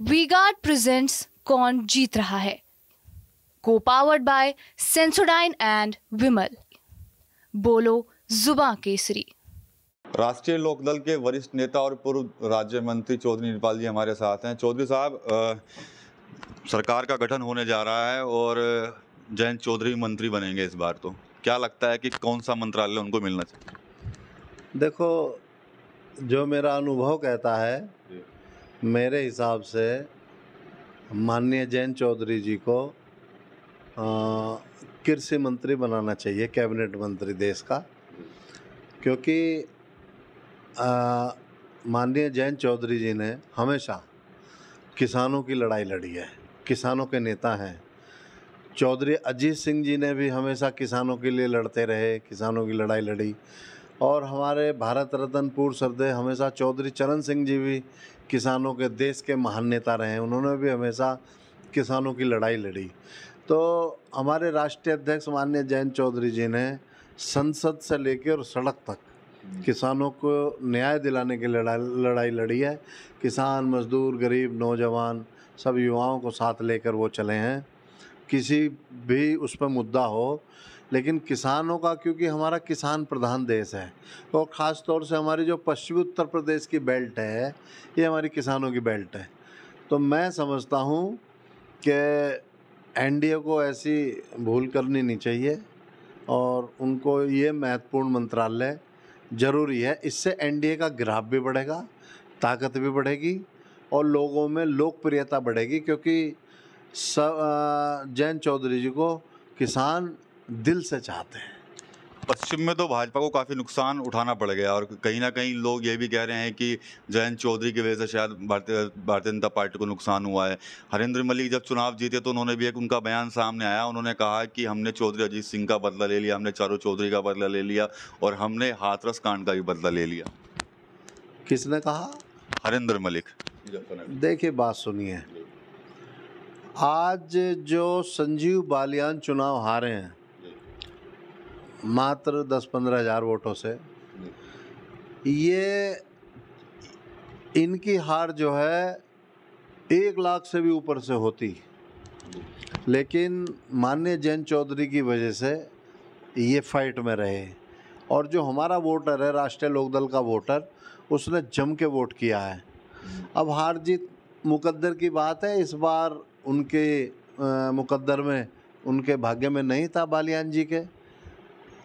V-Guard presents कौन जीत रहा है, को पावर्ड बाय सेंसोडाइन एंड विमल। बोलो जुबां केसरी। राष्ट्रीय लोकदल के वरिष्ठ नेता और पूर्व राज्य मंत्री चौधरी निरपाल जी हमारे साथ हैं। चौधरी साहब, सरकार का गठन होने जा रहा है और जयंत चौधरी मंत्री बनेंगे इस बार, तो क्या लगता है कि कौन सा मंत्रालय उनको मिलना चाहिए? देखो, जो मेरा अनुभव कहता है, मेरे हिसाब से माननीय जयंत चौधरी जी को कृषि मंत्री बनाना चाहिए, कैबिनेट मंत्री देश का, क्योंकि माननीय जयंत चौधरी जी ने हमेशा किसानों की लड़ाई लड़ी है, किसानों के नेता हैं। चौधरी अजीत सिंह जी ने भी हमेशा किसानों के लिए लड़ते रहे, किसानों की लड़ाई लड़ी। और हमारे भारत रत्न पूर्व श्रद्धेय हमेशा चौधरी चरण सिंह जी भी किसानों के देश के महान नेता रहे हैं, उन्होंने भी हमेशा किसानों की लड़ाई लड़ी। तो हमारे राष्ट्रीय अध्यक्ष माननीय जयंत चौधरी जी ने संसद से लेकर सड़क तक किसानों को न्याय दिलाने की लड़ाई लड़ी है। किसान, मजदूर, गरीब, नौजवान, सब युवाओं को साथ लेकर वो चले हैं। किसी भी उस पर मुद्दा हो, लेकिन किसानों का, क्योंकि हमारा किसान प्रधान देश है और ख़ास तौर से हमारी जो पश्चिमी उत्तर प्रदेश की बेल्ट है, ये हमारी किसानों की बेल्ट है। तो मैं समझता हूँ कि एनडीए को ऐसी भूल करनी नहीं चाहिए और उनको ये महत्वपूर्ण मंत्रालय ज़रूरी है। इससे एनडीए का ग्राफ भी बढ़ेगा, ताकत भी बढ़ेगी और लोगों में लोकप्रियता बढ़ेगी, क्योंकि जयंत चौधरी जी को किसान दिल से चाहते हैं। पश्चिम में तो भाजपा को काफ़ी नुकसान उठाना पड़ गया और कहीं ना कहीं लोग ये भी कह रहे हैं कि जयंत चौधरी की वजह से शायद भारतीय जनता पार्टी को नुकसान हुआ है। हरेंद्र मलिक जब चुनाव जीते तो उन्होंने भी एक उनका बयान सामने आया, उन्होंने कहा कि हमने चौधरी अजीत सिंह का बदला ले लिया, हमने चारू चौधरी का बदला ले लिया और हमने हाथरस कांड का भी बदला ले लिया। किसने कहा? हरेंद्र मलिक। देखिए, बात सुनिए, आज जो संजीव बालियान चुनाव हारे हैं मात्र 10-15 हज़ार वोटों से, ये इनकी हार जो है 1 लाख से भी ऊपर से होती, लेकिन माननीय जयंत चौधरी की वजह से ये फाइट में रहे। और जो हमारा वोटर है, राष्ट्रीय लोकदल का वोटर, उसने जम के वोट किया है। अब हार जीत मुकद्दर की बात है, इस बार उनके मुकद्दर में, उनके भाग्य में नहीं था बालियान जी के,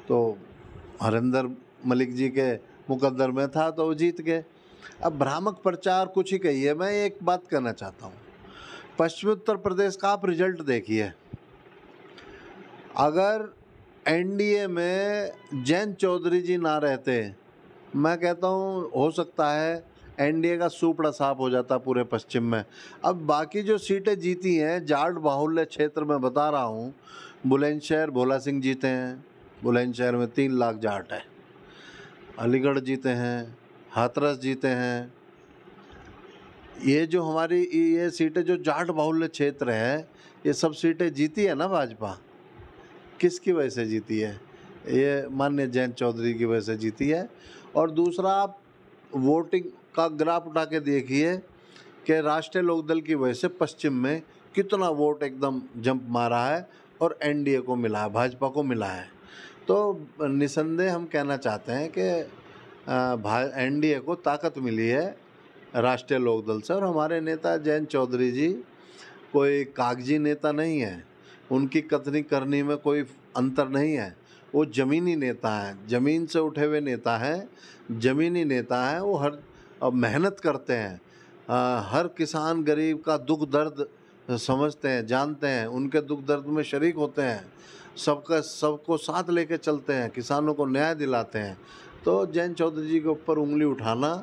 तो हरेंद्र मलिक जी के मुकद्दर में था, तो वो जीत गए। अब भ्रामक प्रचार कुछ ही कही है। मैं एक बात कहना चाहता हूँ, पश्चिमी उत्तर प्रदेश का आप रिजल्ट देखिए। अगर एनडीए में जयंत चौधरी जी ना रहते, मैं कहता हूँ हो सकता है एनडीए का सूपड़ा साफ हो जाता पूरे पश्चिम में। अब बाकी जो सीटें जीती हैं, जाट बाहुल्य क्षेत्र में बता रहा हूँ, बुलंदशहर भोला सिंह जीते हैं, बुलंदशहर में 3 लाख जाट है। अलीगढ़ जीते हैं, हाथरस जीते हैं। ये जो हमारी ये सीटें जो जाट बाहुल्य क्षेत्र है, ये सब सीटें जीती है ना भाजपा। किसकी वजह से जीती है? ये माननीय जयंत चौधरी की वजह से जीती है। और दूसरा, आप वोटिंग का ग्राफ उठा के देखिए कि राष्ट्रीय लोकदल की वजह से पश्चिम में कितना वोट एकदम जंप मारा है और एनडीए को मिला है, भाजपा को मिला है। तो निसंदेह हम कहना चाहते हैं कि एनडीए को ताकत मिली है राष्ट्रीय लोकदल से। और हमारे नेता जयंत चौधरी जी कोई कागजी नेता नहीं है, उनकी कथनी करनी में कोई अंतर नहीं है। वो ज़मीनी नेता हैं, ज़मीन से उठे हुए नेता हैं, ज़मीनी नेता हैं। वो हर मेहनत करते हैं, हर किसान गरीब का दुख दर्द समझते हैं, जानते हैं, उनके दुख दर्द में शरीक होते हैं, सबको साथ लेके चलते हैं, किसानों को न्याय दिलाते हैं। तो जयंत चौधरी जी के ऊपर उंगली उठाना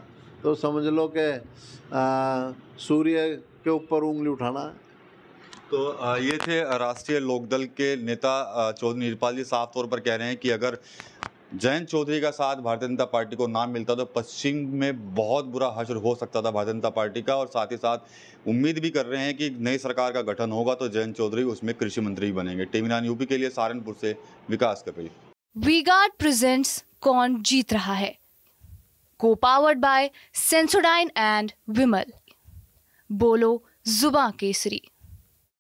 तो समझ लो कि सूर्य के ऊपर उंगली उठाना है। तो ये थे राष्ट्रीय लोकदल के नेता चौधरी निरपाल जी। साफ तौर पर कह रहे हैं कि अगर जयंत चौधरी का साथ भारतीय जनता पार्टी को ना मिलता तो पश्चिम में बहुत बुरा हश्र हो सकता था भारतीय जनता पार्टी का, और साथ ही साथ उम्मीद भी कर रहे हैं कि नई सरकार का गठन होगा तो जयंत चौधरी उसमें कृषि मंत्री बनेंगे। टीवी 9 यूपी के लिए सहारनपुर से विकास कर रही। वी-गार्ड प्रेजेंट्स कौन जीत रहा है, को पावर्ड बाय सेंसोडाइन एंड विमल। बोलो जुबां केसरी।